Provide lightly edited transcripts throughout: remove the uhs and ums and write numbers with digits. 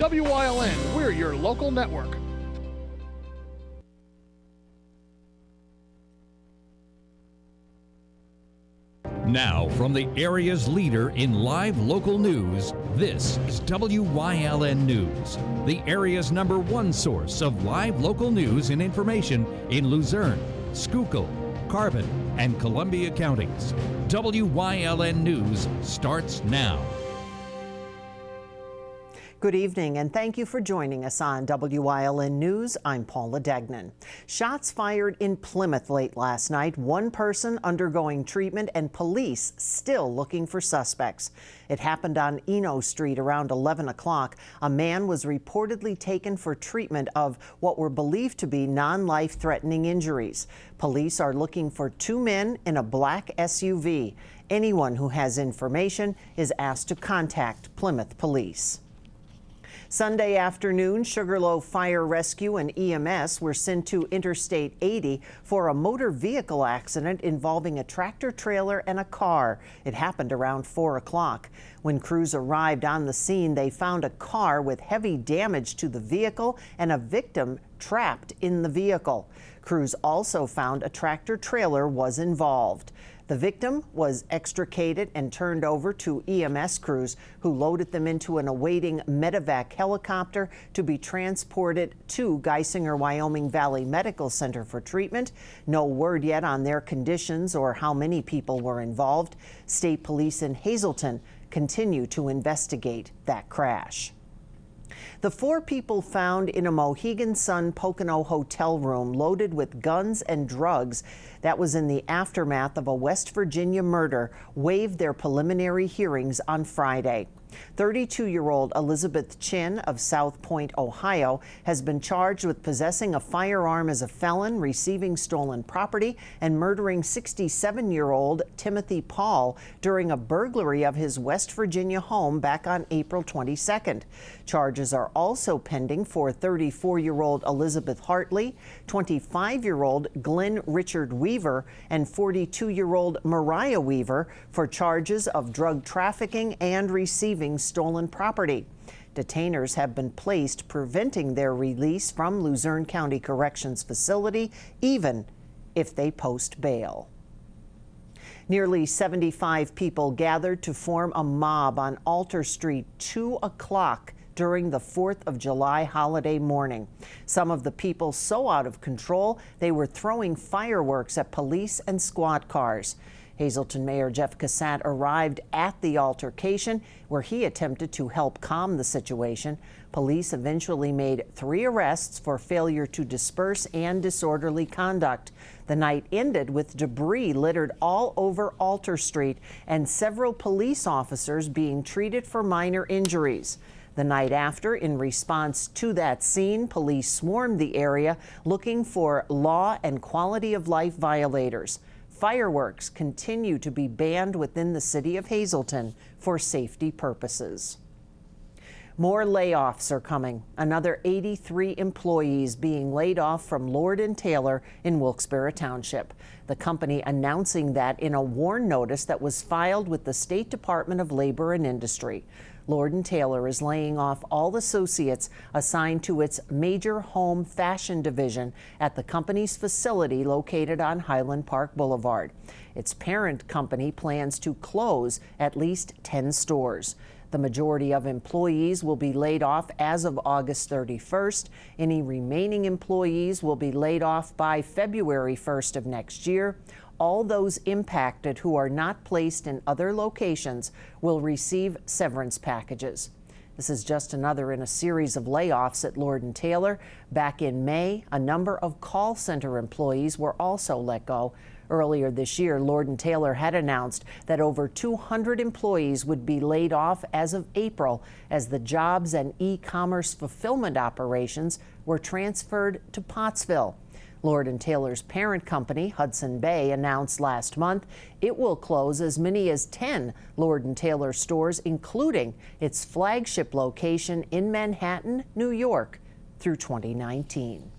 WYLN, we're your local network. Now, from the area's leader in live local news, this is WYLN News, the area's #1 source of live local news and information in Luzerne, Schuylkill, Carbon, and Columbia counties. WYLN News starts now. Good evening, and thank you for joining us on WYLN News. I'm Paula Degnan. Shots fired in Plymouth late last night, one person undergoing treatment, and police still looking for suspects. It happened on Eno Street around 11 o'clock. A man was reportedly taken for treatment of what were believed to be non-life-threatening injuries. Police are looking for two men in a black SUV. Anyone who has information is asked to contact Plymouth Police. Sunday afternoon, Sugarloaf Fire Rescue and EMS were sent to Interstate 80 for a motor vehicle accident involving a tractor trailer and a car. It happened around 4 o'clock. When crews arrived on the scene, they found a car with heavy damage to the vehicle and a victim trapped in the vehicle. Crews also found a tractor trailer was involved. The victim was extricated and turned over to EMS crews, who loaded them into an awaiting medevac helicopter to be transported to Geisinger, Wyoming Valley Medical Center for treatment. No word yet on their conditions or how many people were involved. State police in Hazleton continue to investigate that crash. The four people found in a Mohegan Sun Pocono hotel room loaded with guns and drugs that was in the aftermath of a West Virginia murder waived their preliminary hearings on Friday. 32-year-old Elizabeth Chin of South Point, Ohio, has been charged with possessing a firearm as a felon, receiving stolen property, and murdering 67-year-old Timothy Paul during a burglary of his West Virginia home back on April 22nd. Charges are also pending for 34-year-old Elizabeth Hartley, 25-year-old Glenn Richard Weaver, and 42-year-old Mariah Weaver for charges of drug trafficking and receiving stolen property. Detainers have been placed, preventing their release from Luzerne County Corrections Facility, even if they post bail. Nearly 75 people gathered to form a mob on Alter Street 2 o'clock during the 4th of July holiday morning. Some of the people so out of control, they were throwing fireworks at police and squad cars. Hazleton Mayor Jeff Cassat arrived at the altercation, where he attempted to help calm the situation. Police eventually made 3 arrests for failure to disperse and disorderly conduct. The night ended with debris littered all over Alter Street and several police officers being treated for minor injuries. The night after, in response to that scene, police swarmed the area looking for law and quality of life violators. Fireworks continue to be banned within the city of Hazleton for safety purposes. More layoffs are coming. Another 83 employees being laid off from Lord & Taylor in Wilkes-Barre Township. The company announcing that in a warn notice that was filed with the State Department of Labor and Industry. Lord & Taylor is laying off all associates assigned to its major home fashion division at the company's facility located on Highland Park Boulevard. Its parent company plans to close at least 10 stores. The majority of employees will be laid off as of August 31st. Any remaining employees will be laid off by February 1st of next year. All those impacted who are not placed in other locations will receive severance packages. This is just another in a series of layoffs at Lord & Taylor. Back in May, a number of call center employees were also let go. Earlier this year, Lord & Taylor had announced that over 200 employees would be laid off as of April as the jobs and e-commerce fulfillment operations were transferred to Pottsville. Lord & Taylor's parent company, Hudson Bay, announced last month it will close as many as 10 Lord & Taylor stores, including its flagship location in Manhattan, New York, through 2019.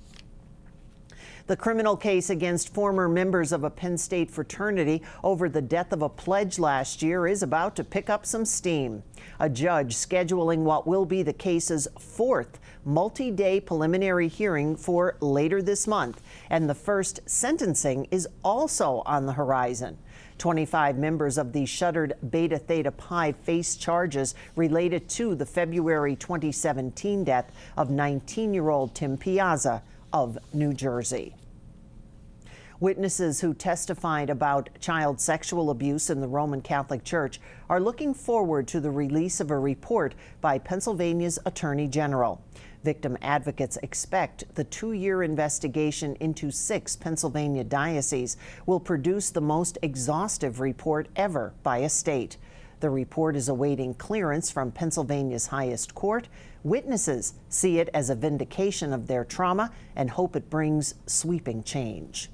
The criminal case against former members of a Penn State fraternity over the death of a pledge last year is about to pick up some steam. A judge scheduling what will be the case's fourth multi-day preliminary hearing for later this month, and the first sentencing is also on the horizon. 25 members of the shuttered Beta Theta Pi face charges related to the February 2017 death of 19-year-old Tim Piazza of New Jersey. Witnesses who testified about child sexual abuse in the Roman Catholic Church are looking forward to the release of a report by Pennsylvania's Attorney General. Victim advocates expect the 2-year investigation into 6 Pennsylvania dioceses will produce the most exhaustive report ever by a state. The report is awaiting clearance from Pennsylvania's highest court. Witnesses see it as a vindication of their trauma and hope it brings sweeping change.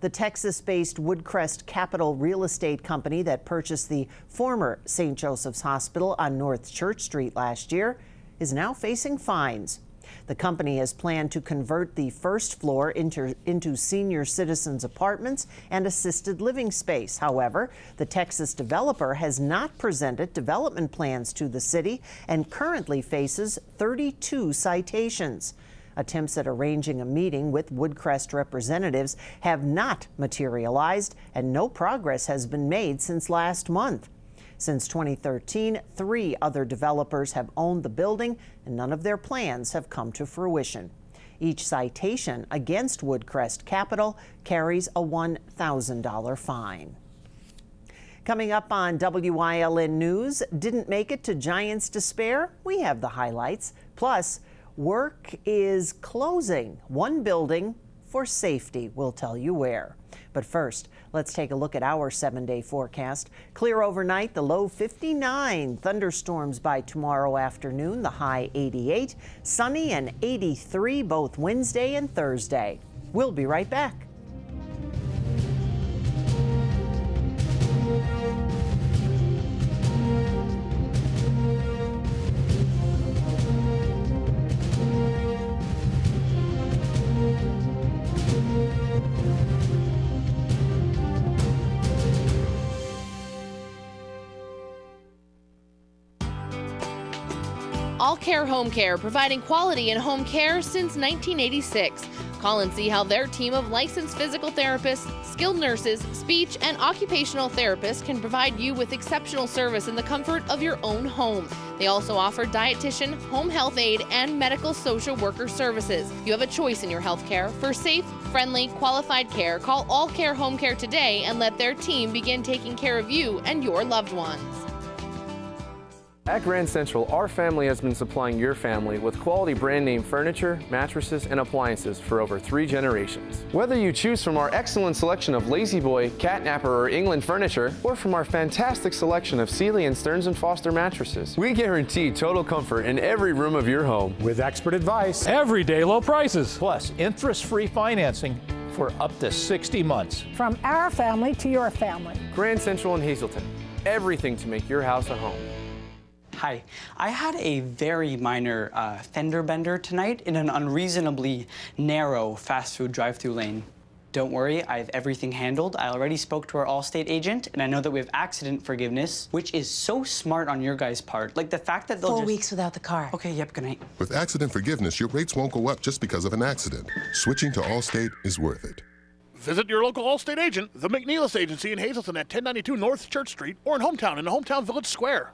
The Texas-based Woodcrest Capital real estate company that purchased the former St. Joseph's Hospital on North Church Street last year is now facing fines. The company has planned to convert the first floor into senior citizens apartments and assisted living space. However, the Texas developer has not presented development plans to the city and currently faces 32 citations. Attempts at arranging a meeting with Woodcrest representatives have not materialized, and no progress has been made since last month. Since 2013, 3 other developers have owned the building, and none of their plans have come to fruition. Each citation against Woodcrest Capital carries a $1,000 fine. Coming up on WYLN News, didn't make it to Giants' despair? We have the highlights. Plus, work is closing one building for safety. We'll tell you where. But first, let's take a look at our 7-day forecast. Clear overnight, the low 59. Thunderstorms by tomorrow afternoon, the high 88. Sunny and 83 both Wednesday and Thursday. We'll be right back. All Care Home Care, providing quality in home care since 1986. Call and see how their team of licensed physical therapists, skilled nurses, speech, and occupational therapists can provide you with exceptional service in the comfort of your own home. They also offer dietitian, home health aide, and medical social worker services. You have a choice in your health care. For safe, friendly, qualified care, call All Care Home Care today and let their team begin taking care of you and your loved ones. At Grand Central, our family has been supplying your family with quality brand name furniture, mattresses, and appliances for over 3 generations. Whether you choose from our excellent selection of Lazy Boy, Catnapper, or England furniture, or from our fantastic selection of Sealy and Stearns & Foster mattresses, we guarantee total comfort in every room of your home. With expert advice, Everyday low prices. plus interest-free financing for up to 60 months. From our family to your family. Grand Central in Hazleton, everything to make your house a home. Hi, I had a very minor fender bender tonight in an unreasonably narrow fast food drive-through lane. Don't worry, I have everything handled. I already spoke to our Allstate agent, and I know that we have accident forgiveness, which is so smart on your guys' part. Like the fact that they'll 4 just... weeks without the car. Okay, yep, good night. With accident forgiveness, your rates won't go up just because of an accident. Switching to Allstate is worth it. Visit your local Allstate agent, the McNeilis Agency in Hazleton at 1092 North Church Street, or in Hometown the Hometown Village Square.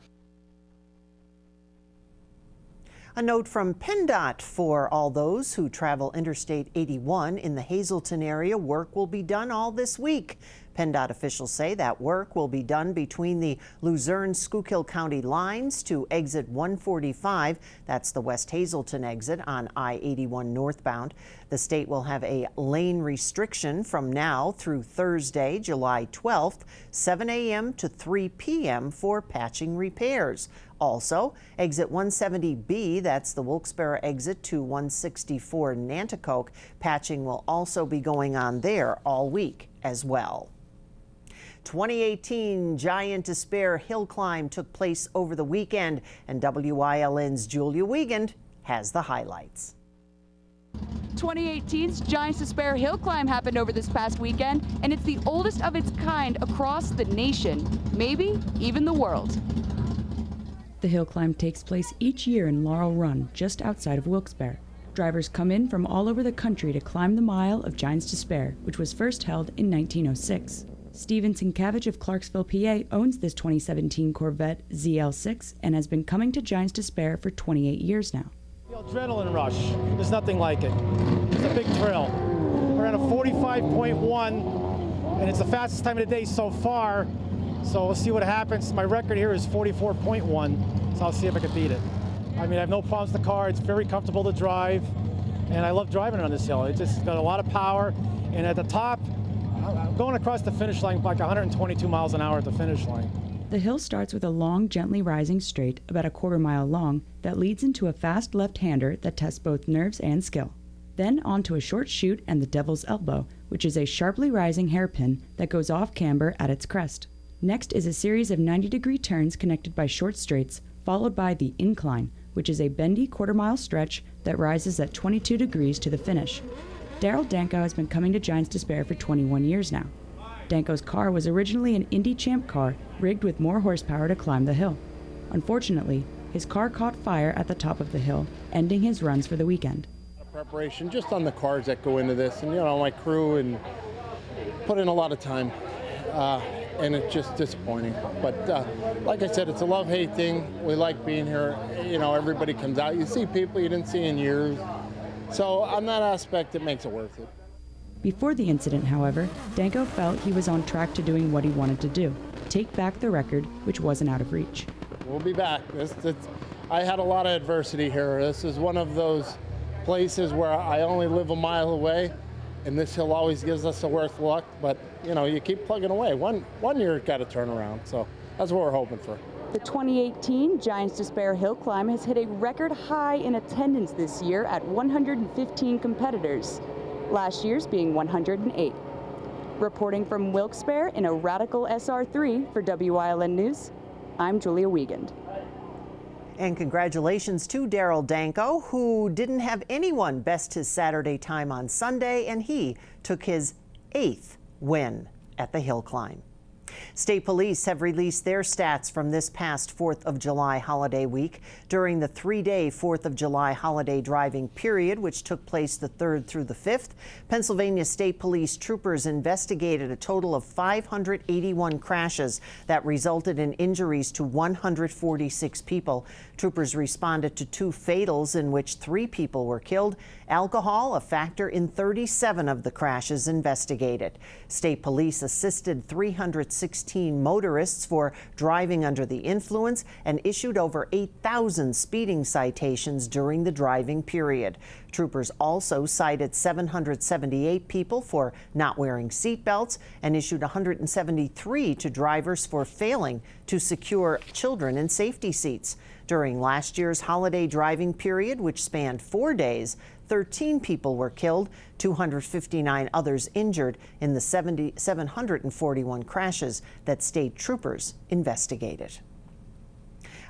A note from PennDOT for all those who travel Interstate 81 in the Hazleton area. Work will be done all this week. PennDOT officials say that work will be done between the Luzerne-Schuylkill County lines to exit 145. That's the West Hazleton exit on I-81 northbound. The state will have a lane restriction from now through Thursday, July 12th, 7 a.m. to 3 p.m. for patching repairs. Also, exit 170B, that's the Wilkes-Barre exit to 164 Nanticoke, patching will also be going on there all week as well. 2018 Giant Despair Hill Climb took place over the weekend, and WYLN's Julia Wiegand has the highlights. 2018's Giants Despair Hill Climb happened over this past weekend, and it's the oldest of its kind across the nation, maybe even the world. The hill climb takes place each year in Laurel Run, just outside of Wilkes-Barre. Drivers come in from all over the country to climb the mile of Giants Despair, which was first held in 1906. Steven Sienkiewicz of Clarksville, PA, owns this 2017 Corvette ZL6 and has been coming to Giants Despair for 28 years now. The adrenaline rush, there's nothing like it. It's a big thrill. We're at a 45.1, and it's the fastest time of the day so far. So we'll see what happens. My record here is 44.1, so I'll see if I can beat it. I mean, I have no problems with the car. It's very comfortable to drive, and I love driving it on this hill. It's just got a lot of power, and at the top, I'm going across the finish line like 122 miles an hour at the finish line. The hill starts with a long, gently rising straight, about a quarter-mile long, that leads into a fast left-hander that tests both nerves and skill. Then onto a short chute and the Devil's Elbow, which is a sharply rising hairpin that goes off camber at its crest. Next is a series of 90-degree turns connected by short straights, followed by the incline, which is a bendy quarter-mile stretch that rises at 22 degrees to the finish. Daryl Danko has been coming to Giants Despair for 21 years now. Danko's car was originally an Indy Champ car rigged with more horsepower to climb the hill. Unfortunately, his car caught fire at the top of the hill, ending his runs for the weekend. Preparation just on the cars that go into this, and my crew, and put in a lot of time. And it's just disappointing. But like I said, it's a love-hate thing. We like being here. Everybody comes out. You see people you didn't see in years. So on that aspect, it makes it worth it. Before the incident, however, Danko felt he was on track to doing what he wanted to do, take back the record, which wasn't out of reach. We'll be back. I had a lot of adversity here. This is one of those places where I only live a mile away, and this hill always gives us a worth look, but you keep plugging away. One year it got to turn around, so that's what we're hoping for. The 2018 Giants Despair Hill Climb has hit a record high in attendance this year at 115 competitors, last year's being 108. Reporting from Wilkes-Barre in a Radical SR3 for Wyln News, I'm Julia Wiegand. And congratulations to Daryl Danko, who didn't have anyone best his Saturday time on Sunday, and he took his 8th win at the hill climb. State police have released their stats from this past 4th of July holiday week. During the 3-day 4th of July holiday driving period, which took place the 3rd through the 5th, Pennsylvania State Police troopers investigated a total of 581 crashes that resulted in injuries to 146 people. Troopers responded to 2 fatals in which 3 people were killed. Alcohol, a factor in 37 of the crashes investigated. State police assisted 316 motorists for driving under the influence and issued over 8,000 speeding citations during the driving period. Troopers also cited 778 people for not wearing seatbelts and issued 173 to drivers for failing to secure children in safety seats. During last year's holiday driving period, which spanned 4 days, 13 people were killed, 259 others injured in the 741 crashes that state troopers investigated.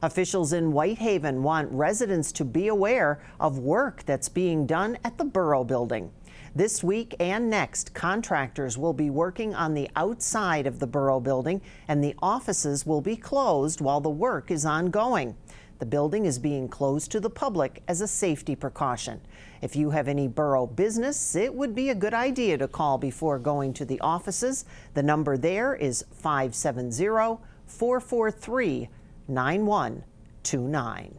Officials in Whitehaven want residents to be aware of work that's being done at the Borough Building. This week and next, contractors will be working on the outside of the Borough Building, and the offices will be closed while the work is ongoing. The building is being closed to the public as a safety precaution. If you have any borough business, it would be a good idea to call before going to the offices. The number there is 570-443-9129.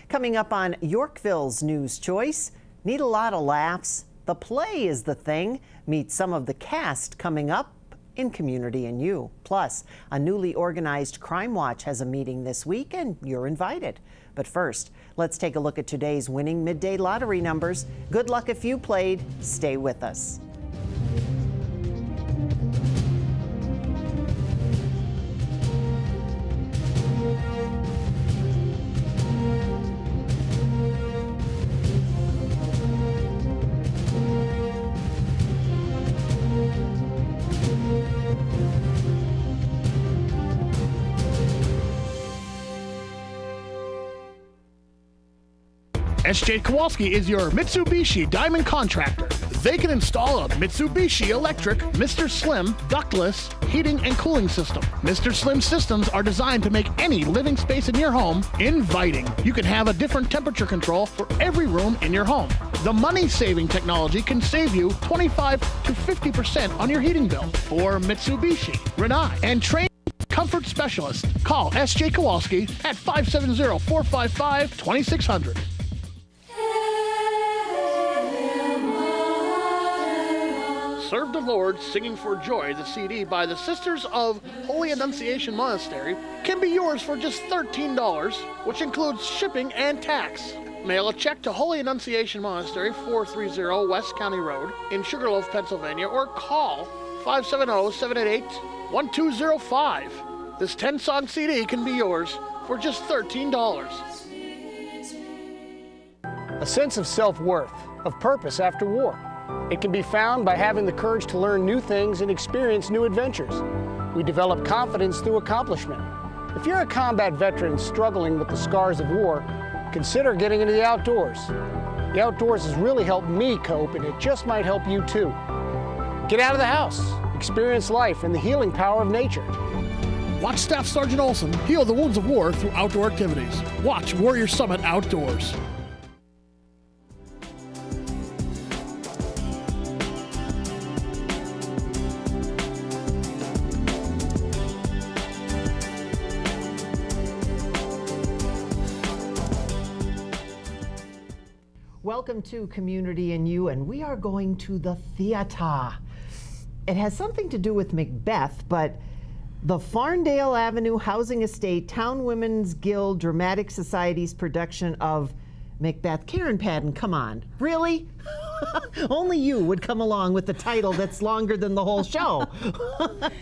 Coming up on Yorkville's News Choice, need a lot of laughs? The play is the thing. Meet some of the cast coming up in Community and You. Plus, a newly organized Crime Watch has a meeting this week, and you're invited. But first, let's take a look at today's winning midday lottery numbers. Good luck if you played. Stay with us. S.J. Kowalski is your Mitsubishi Diamond contractor. They can install a Mitsubishi electric Mr. Slim ductless heating and cooling system. Mr. Slim systems are designed to make any living space in your home inviting. You can have a different temperature control for every room in your home. The money-saving technology can save you 25 to 50% on your heating bill. For Mitsubishi, Rinnai, and train comfort specialist. Call S.J. Kowalski at 570-455-2600. Serve the Lord Singing for Joy, the CD by the Sisters of Holy Annunciation Monastery, can be yours for just $13, which includes shipping and tax. Mail a check to Holy Annunciation Monastery, 430 West County Road in Sugarloaf, Pennsylvania, or call 570-788-1205. This 10-song CD can be yours for just $13. A sense of self-worth, of purpose after war. It can be found by having the courage to learn new things and experience new adventures. We develop confidence through accomplishment. If you're a combat veteran struggling with the scars of war, consider getting into the outdoors. The outdoors has really helped me cope, and it just might help you too. Get out of the house, experience life and the healing power of nature. Watch Staff Sergeant Olson heal the wounds of war through outdoor activities. Watch Warrior Summit Outdoors. Welcome to Community and You, and we are going to the theater. It has something to do with Macbeth, but the Farndale Avenue Housing Estate Town Women's Guild Dramatic Society's production of Macbeth. Karen Padden, come on. Really? Only you would come along with the title that's longer than the whole show.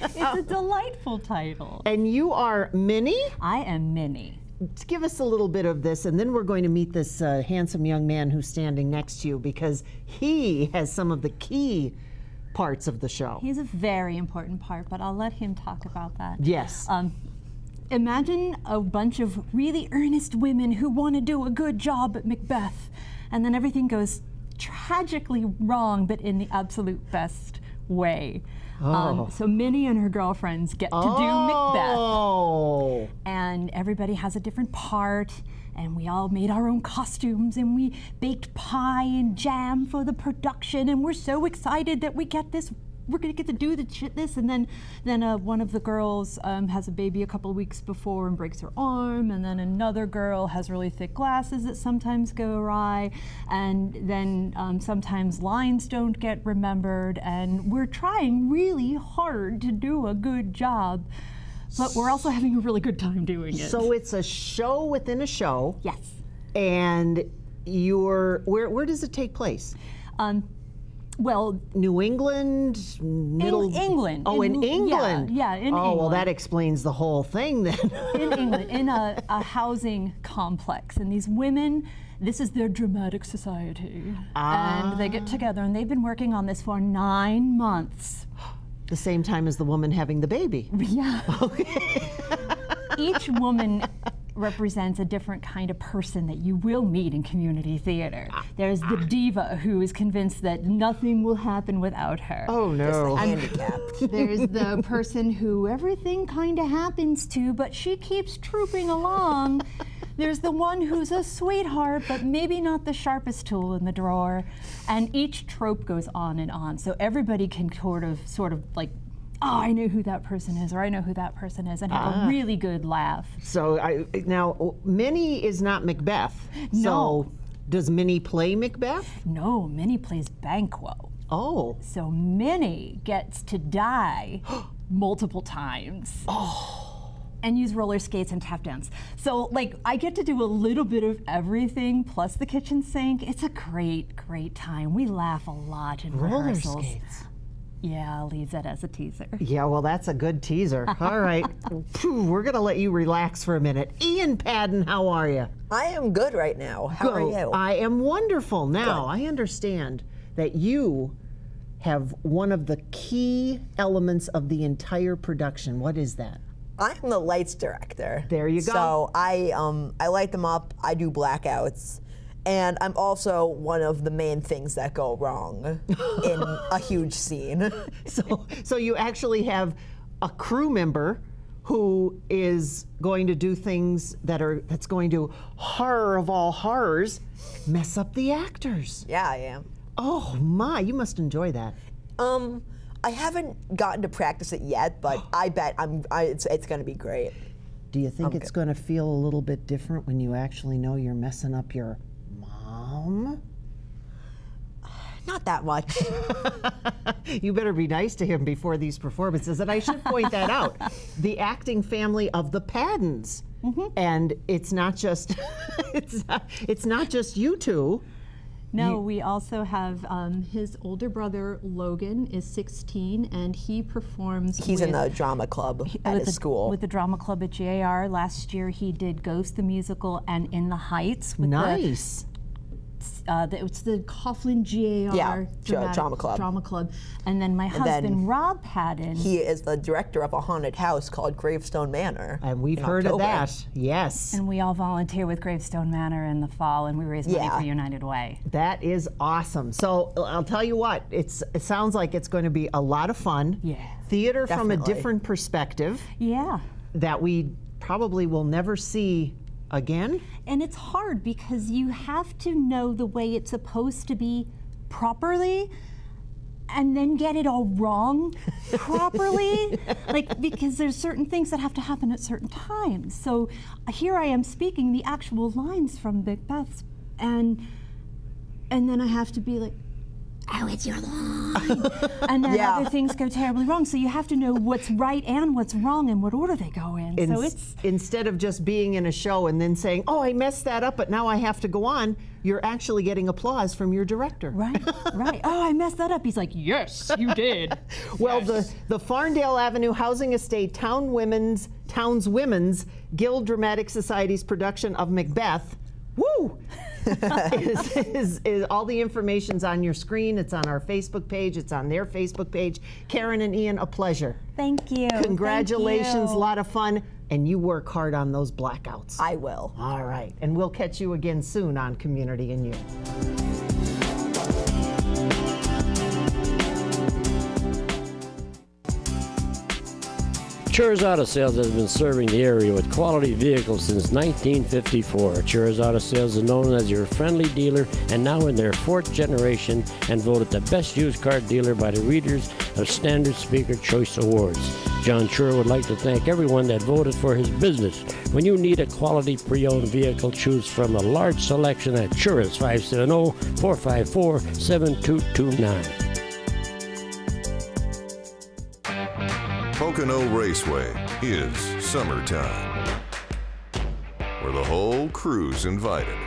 It's a delightful title. And you are Minnie? I am Minnie. Give us a little bit of this, and then we're going to meet this handsome young man who's standing next to you, because he has some of the key parts of the show. He's a very important part, but I'll let him talk about that. Yes. Imagine a bunch of really earnest women who want to do a good job at Macbeth, and then everything goes tragically wrong, but in the absolute best way. So Minnie and her girlfriends get to do Macbeth. And everybody has a different part, and we all made our own costumes, and we baked pie and jam for the production, and we're so excited that we get this. We're gonna get to do this, and then one of the girls has a baby a couple of weeks before and breaks her arm, and then another girl has really thick glasses that sometimes go awry, and then sometimes lines don't get remembered, and we're trying really hard to do a good job, but we're also having a really good time doing it. So it's a show within a show. Yes. And where does it take place? Well, New England, England. Oh, in England. Yeah, in England. Oh, well, that explains the whole thing then. In England, in a housing complex, and these women, this is their dramatic society, and they get together, and they've been working on this for 9 months. The same time as the woman having the baby. Yeah. Okay. Each woman represents a different kind of person that you will meet in community theater. There's the diva who is convinced that nothing will happen without her. Oh no. Just the handicapped. There's the person who everything kind of happens to, but she keeps trooping along. There's the one who's a sweetheart, but maybe not the sharpest tool in the drawer. And each trope goes on and on. So everybody can sort of like, oh, I know who that person is, or I know who that person is, and have a really good laugh. So now, Minnie is not Macbeth. No. So does Minnie play Macbeth? No, Minnie plays Banquo. Oh. So Minnie gets to die multiple times. Oh. And use roller skates and tap dance. So like I get to do a little bit of everything plus the kitchen sink. It's a great, great time. We laugh a lot in rehearsals. Roller skates. Yeah, I'll leave that as a teaser. Yeah, well, that's a good teaser. All right. We're going to let you relax for a minute. Ian Padden, how are you? I am good right now. How are you? I am wonderful. Now, Good. I understand that you have one of the key elements of the entire production. What is that? I'm the lights director. There you go. So I light them up. I do blackouts, And I'm also one of the main things that go wrong in a huge scene. So you actually have a crew member who is going to do things that's going to, horror of all horrors, mess up the actors. Yeah, I am. Oh my, you must enjoy that. I haven't gotten to practice it yet, but I bet it's going to be great. Do you think it's going to feel a little bit different when you actually know you're messing up your mom? Not that much. You better be nice to him before these performances. And I should point that out. The acting family of the Paddens. And it's not just it's not just you two. No, we also have his older brother, Logan, is 16, and he performs He's in the drama club at his school. With the drama club at JR. Last year he did Ghost the Musical and In the Heights. With nice. It's the Coughlin GAR drama club. And then my husband, Rob Padden. He is the director of a haunted house called Gravestone Manor. And we've heard of that, yes. And we all volunteer with Gravestone Manor in the fall, and we raise money for United Way. That is awesome. So I'll tell you what, it sounds like it's going to be a lot of fun. Yeah. Theater Definitely. from a different perspective. Yeah. That we probably will never see again. And it's hard because you have to know the way it's supposed to be properly and then get it all wrong properly. Because there's certain things that have to happen at certain times. So here I am speaking the actual lines from Macbeth, and then I have to be like, oh, it's your line. And then other things go terribly wrong. So you have to know what's right and what's wrong and what order they go in. So it's instead of just being in a show and then saying, oh, I messed that up, but now I have to go on, you're actually getting applause from your director. Right. Oh, I messed that up. He's like, yes, you did. Well, the Farndale Avenue Housing Estate Town's Women's Guild Dramatic Society's production of Macbeth, woo! is all the information's on your screen. It's on our Facebook page. It's on their Facebook page. Karen and Ian, a pleasure. Thank you. Congratulations. Thank you. A lot of fun. And you work hard on those blackouts. I will. All right. And we'll catch you again soon on Community and You. Chur's Auto Sales has been serving the area with quality vehicles since 1954. Chur's Auto Sales is known as your friendly dealer and now in their 4th generation and voted the best used car dealer by the readers of Standard Speaker Choice Awards. John Chur would like to thank everyone that voted for his business. When you need a quality pre-owned vehicle, choose from a large selection at Chur's 570-454-7229. Pocono Raceway is summertime, where the whole crew's invited,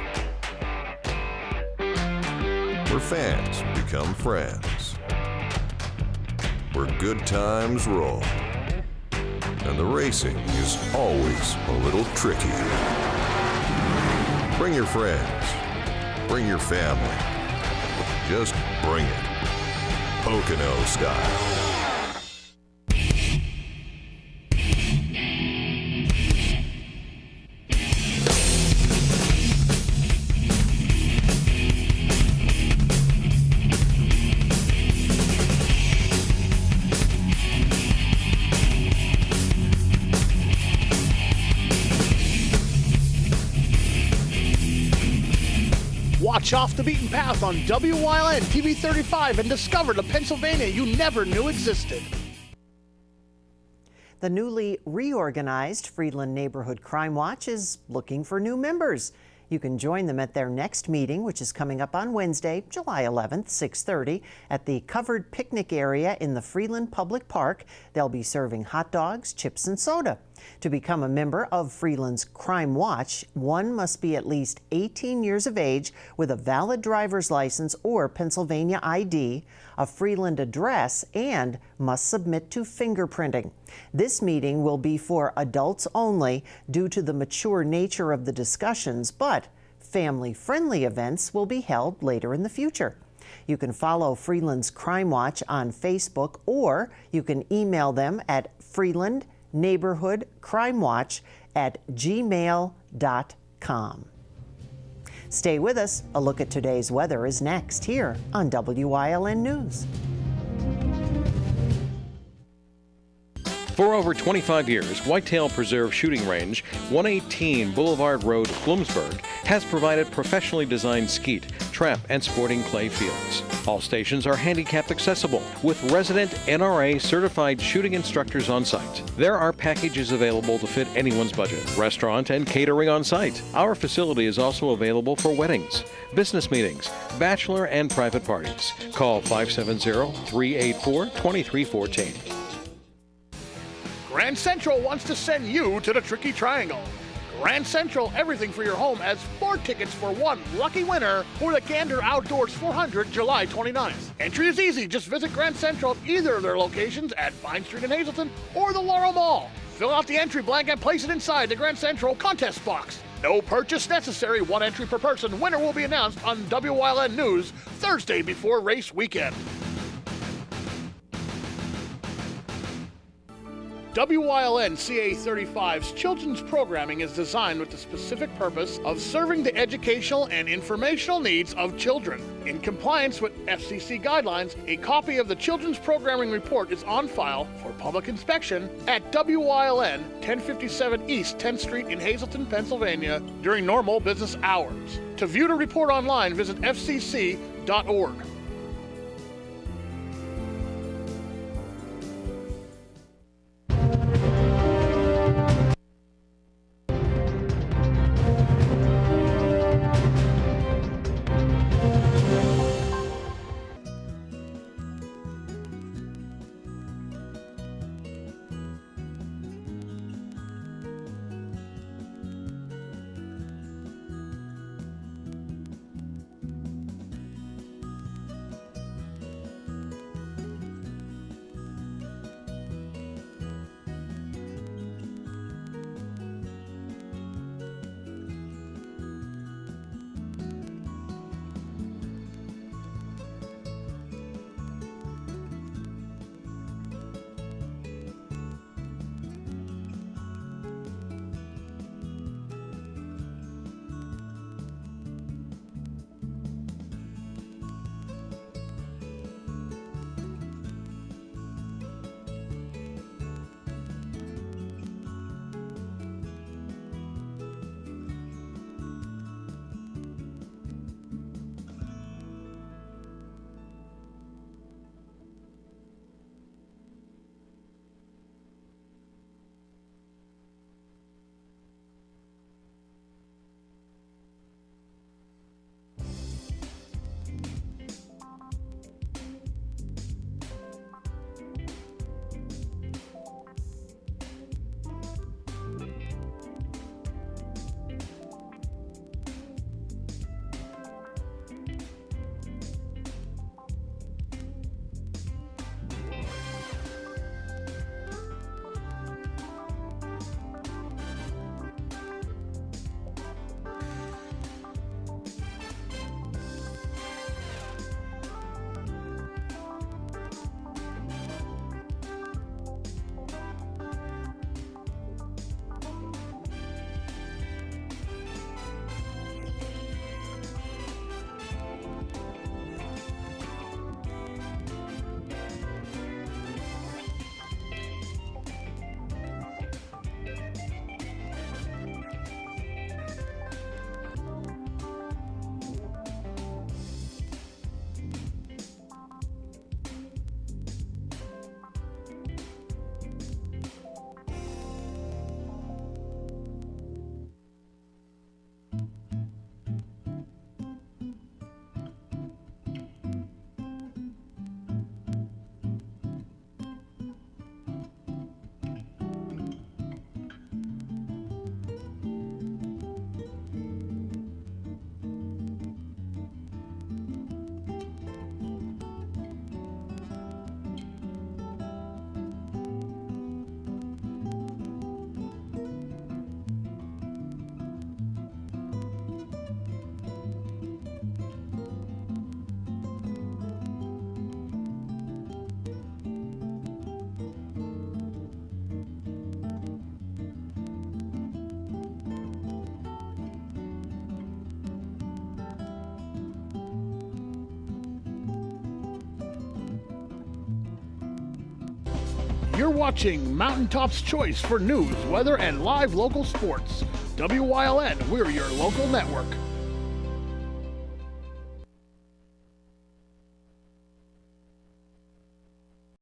where fans become friends, where good times roll, and the racing is always a little tricky. Bring your friends, bring your family, just bring it, Pocono style. Watch Off the Beaten Path on WYLN TV 35 and discover the Pennsylvania you never knew existed. The newly reorganized Friedland Neighborhood Crime Watch is looking for new members. You can join them at their next meeting, which is coming up on Wednesday, July 11th, 6:30, at the covered picnic area in the Friedland Public Park. They'll be serving hot dogs, chips, and soda. To become a member of Friedland's Crime Watch, one must be at least 18 years of age with a valid driver's license or Pennsylvania ID, a Friedland address, and must submit to fingerprinting. This meeting will be for adults only due to the mature nature of the discussions, but family-friendly events will be held later in the future. You can follow Friedland's Crime Watch on Facebook, or you can email them at freelandneighborhoodcrimewatch@gmail.com. Stay with us. A look at today's weather is next here on WYLN News. For over 25 years, Whitetail Preserve Shooting Range, 118 Boulevard Road, Bloomsburg, has provided professionally designed skeet, trap, and sporting clay fields. All stations are handicap accessible with resident NRA certified shooting instructors on site. There are packages available to fit anyone's budget. Restaurant and catering on site. Our facility is also available for weddings, business meetings, bachelor and private parties. Call 570-384-2314. Grand Central wants to send you to the Tricky Triangle. Grand Central Everything for Your Home has 4 tickets for one lucky winner for the Gander Outdoors 400 July 29th. Entry is easy. Just visit Grand Central at either of their locations at Vine Street in Hazleton or the Laurel Mall. Fill out the entry blank and place it inside the Grand Central contest box. No purchase necessary. 1 entry per person. Winner will be announced on WYLN News Thursday before race weekend. WYLN CA35's children's programming is designed with the specific purpose of serving the educational and informational needs of children. In compliance with FCC guidelines, a copy of the children's programming report is on file for public inspection at WYLN 1057 East 10th Street in Hazleton, Pennsylvania during normal business hours. To view the report online, visit fcc.org. You're watching Mountaintop's choice for news, weather, and live local sports. WYLN, we're your local network.